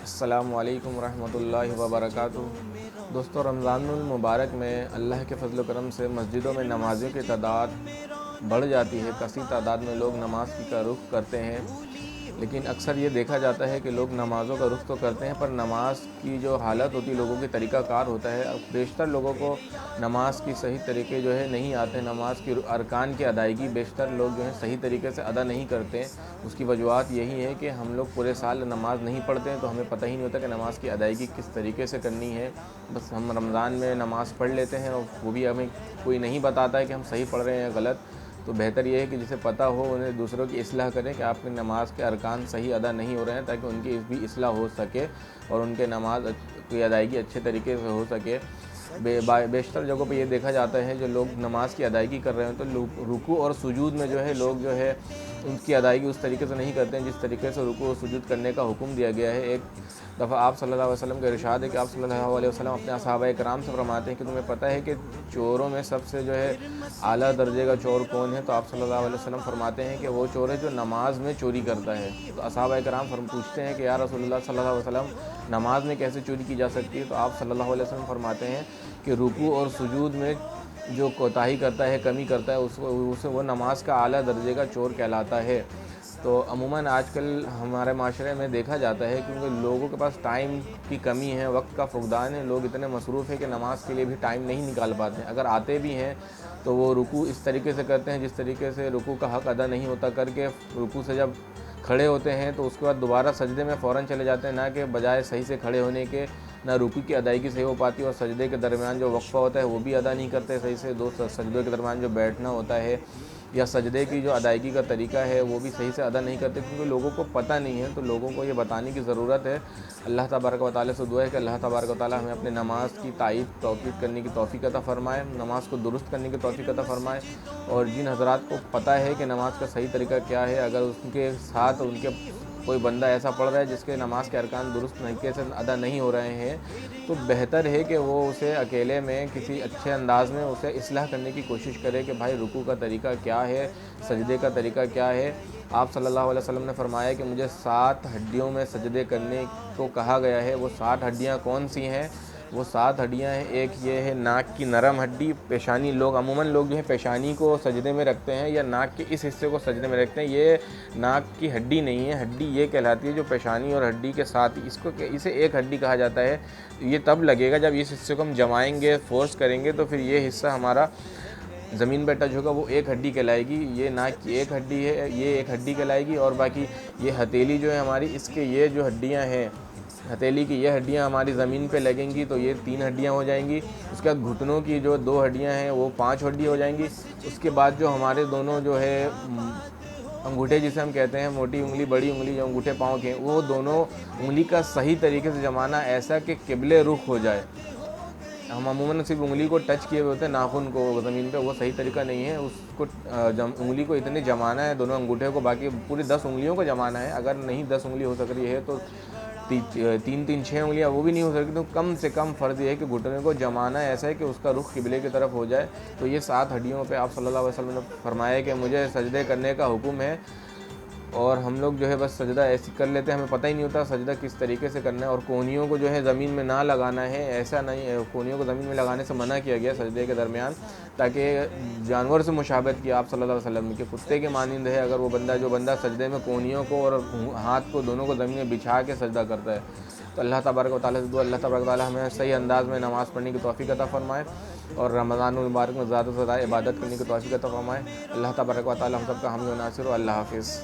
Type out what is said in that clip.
السلام علیکم ورحمۃ اللہ وبرکاتہ۔ دوستو، رمضان المبارک میں اللہ کے فضل و کرم سے مسجدوں میں نمازیوں کی تعداد بڑھ جاتی ہے، کثیر تعداد میں لوگ نماز کا رخ کرتے ہیں، لیکن اکثر یہ دیکھا جاتا ہے کہ لوگ نمازوں کا رخ تو کرتے ہیں پر نماز کی جو حالت ہوتی ہے، لوگوں کی طریقہ کار ہوتا ہے، بیشتر لوگوں کو نماز کی صحیح طریقے نہیں آتے، نماز کی ارکان کی ادائیگی بیشتر لوگ صحیح طریقے سے ادا نہیں کرتے۔ اس کی وجوہات یہی ہے کہ ہم لوگ پورے سال نماز نہیں پڑھتے ہیں، تو ہمیں پتہ ہی نہیں ہوتا کہ نماز کی ادائیگی کس طریقے سے کرنی ہے۔ بس ہم رمضان میں نماز پڑھ لیتے ہیں اور وہ بھی ہمیں کوئی نہیں بتاتا ہے کہ ہم صحیح پڑھ رہے ہیں یا غلط۔ تو بہتر یہ ہے کہ جسے پتہ ہو انہیں دوسروں کی اصلاح کریں کہ آپ کی نماز کے ارکان صحیح ادا نہیں ہو رہے ہیں، تاکہ ان کی بھی اصلاح ہو سکے اور ان کے نماز کی ادائیگی اچھے طریقے سے ہو سکے۔ بیشتر جگہوں پہ یہ دیکھا جاتا ہے جو لوگ نماز کی ادائیگی کر رہے ہیں تو رکوع اور سجود میں لوگ ان کی ادائیگی اس طریقے سے نہیں کرتے ہیں جس طریقے سے رکوع اور سجود کرنے کا حکم دیا گیا ہے۔ ایک دفعہ آپ صلی اللہ علیہ وسلم کا ارشاد ہے کہ آپ صلی اللہ علیہ وسلم اپنے صحابہ کرام سے فرماتے ہیں کہ تمہیں پتہ ہے کہ چوروں میں سب سے اعلیٰ درجے کا چور کون ہے؟ تو آپ صلی اللہ علیہ وسلم فرماتے ہیں کہ وہ چور ہے جو نماز میں چوری کرتا ہے۔ تو صحابہ کرام پوچھتے ہیں کہ یا رسول اللہ صلی اللہ علیہ وسلم، نماز میں کیسے چوری کی جا سکتی ہے؟ تو آپ صلی اللہ علیہ وسلم فرماتے ہیں کہ رکوع اور سجود میں جو کوتاہی کرتا ہے، کمی کرتا ہے، اسے وہ نماز کا اعلیٰ درجے کا چور کہلاتا ہے۔ تو عموماً آج کل ہمارے معاشرے میں دیکھا جاتا ہے کیونکہ لوگوں کے پاس ٹائم کی کمی ہے، وقت کا فقدان ہے، لوگ اتنے مصروف ہیں کہ نماز کے لیے بھی ٹائم نہیں نکال پاتے ہیں۔ اگر آتے بھی ہیں تو وہ رکوع اس طریقے سے کرتے ہیں جس طریقے سے رکوع کا حق ادا نہیں ہوتا، کر کے رکوع سے جب کھڑے ہوتے ہیں تو اس کے بعد دوبارہ سجدے میں فوراً چلے جاتے ہیں، نہ کہ بجائے صحیح سے کھڑے ہونے کے نہ رکوع کی ادائیگی صحیح ہو پاتی، اور سجدے کے درمیان جو وقفہ ہوتا ہے وہ بھی ادا نہیں کرتے صحیح سے، دو سجدوں کے درمیان جو بیٹھنا ہوتا ہے یا سجدے کی جو ادائیگی کا طریقہ ہے وہ بھی صحیح سے ادا نہیں کرتے، کیونکہ لوگوں کو پتہ نہیں ہے۔ تو لوگوں کو یہ بتانے کی ضرورت ہے۔ اللہ تبارک و تعالیٰ سے دعا ہے کہ اللہ تبارک و تعالیٰ ہمیں اپنے نماز کی توقیف کرنے کی توفیق عطا فرمائے، نماز کو درست کرنے کی توفیق عطا فرمائے، اور جن حضرات کو پتہ ہے کہ نماز کا صحیح طریقہ کیا ہے، اگر ان کے ساتھ ان کے کوئی بندہ ایسا پڑھ رہا ہے جس کے نماز کے ارکان درست طریقے سے ادا نہیں ہو رہے ہیں، تو بہتر ہے کہ وہ اسے اکیلے میں کسی اچھے انداز میں اسے اصلاح کرنے کی کوشش کرے کہ بھائی رکوع کا طریقہ کیا ہے، سجدے کا طریقہ کیا ہے۔ آپ صلی اللہ علیہ وسلم نے فرمایا کہ مجھے 7 ہڈیوں میں سجدے کرنے کو کہا گیا ہے۔ وہ 7 ہڈیاں کون سی ہیں؟ وہ 7 ہڈیاں ہیں، ایک یہ ہے ناک کی نرم ہڈی، پیشانی، عموماً لوگ پیشانی کو سجدے میں رکھتے ہیں یا ناک کے اس حصے کو سجدے میں رکھتے ہیں، یہ ناک کی ہڈی نہیں ہے، ہڈی یہ کہلاتی ہے جو پیشانی اور ہڈی کے ساتھ اسے ایک ہڈی کہا جاتا ہے۔ یہ تب لگے گا جب اس حصے کو ہم جمائیں گے، فورس کریں گے، تو پھر یہ حصہ ہمارا زمین پہ ٹچ ہوگا، وہ ایک ہڈی کہلائے گی۔ یہ ناک کی ایک ہڈی ہے، یہ ایک ہڈی کہلائے گی، اور باقی یہ ہتھیلی جو ہے ہماری، اس کے یہ جو ہڈیاں ہیں، ہتھیلی کی یہ ہڈیاں ہماری زمین پہ لگیں گی تو یہ 3 ہڈیاں ہو جائیں گی۔ اس کے بعد گھٹنوں کی جو 2 ہڈیاں ہیں وہ 5 ہڈی ہو جائیں گی۔ اس کے بعد جو ہمارے دونوں انگوٹھے جسے ہم کہتے ہیں، موٹی انگلی بڑی انگلی جو انگوٹھے پاؤں کے ہیں، وہ دونوں انگلی کا صحیح طریقے سے جمانا ایسا کہ قبلے رخ ہو جائے۔ ہم عموماً صرف انگلی کو ٹچ کیے ہوئے ہوتے ہیں، ناخن کو زمین پہ، وہ صحیح طریقہ نہیں ہے۔ اس کو انگلی کو اتنے جمانا ہے، دونوں انگوٹھے کو، باقی پوری 10 انگلیوں کو جمانا ہے۔ اگر نہیں 10 انگلی ہو سک رہی ہے تو 6 انگلیاں وہ بھی نہیں ہو سکتی، تو کم سے کم فرض یہ ہے کہ گھٹنے کو جمانا ایسا ہے کہ اس کا رخ قبلے کی طرف ہو جائے۔ تو یہ 7 ہڈیوں پہ آپ صلی اللہ علیہ وسلم نے فرمایا کہ مجھے سجدے کرنے کا حکم ہے، اور ہم لوگ بس سجدہ ایسے کر لیتے ہیں، ہمیں پتہ ہی نہیں ہوتا سجدہ کس طریقے سے کرنا ہے، اور کونیوں کو زمین میں نہ لگانا ہے، ایسا نہیں ہے، کونیوں کو زمین میں لگانے سے منع کیا گیا سجدے کے درمیان، تاکہ جانور سے مشابہت کی آپ صلی اللہ علیہ وسلم کے کتے کے مانند ہے اگر وہ بندہ سجدے میں کونیوں کو اور ہاتھ کو دونوں کو زمین میں بچھا کے سجدہ کرتا ہے۔ تو اللہ تبارک و تعالیٰ سے دعا، اللہ تبارک و تعالیٰ ہمیں صحیح انداز میں نماز پڑھنے کی توفیق عطا فرمائے، اور رمضان المبارک میں زیادہ سے زیادہ عبادت کرنے کی توفیق عطا فرمائے۔ اللہ تبارک و تعالیٰ ہم سب کا حامی و ناصر ہو۔ اللہ حافظ۔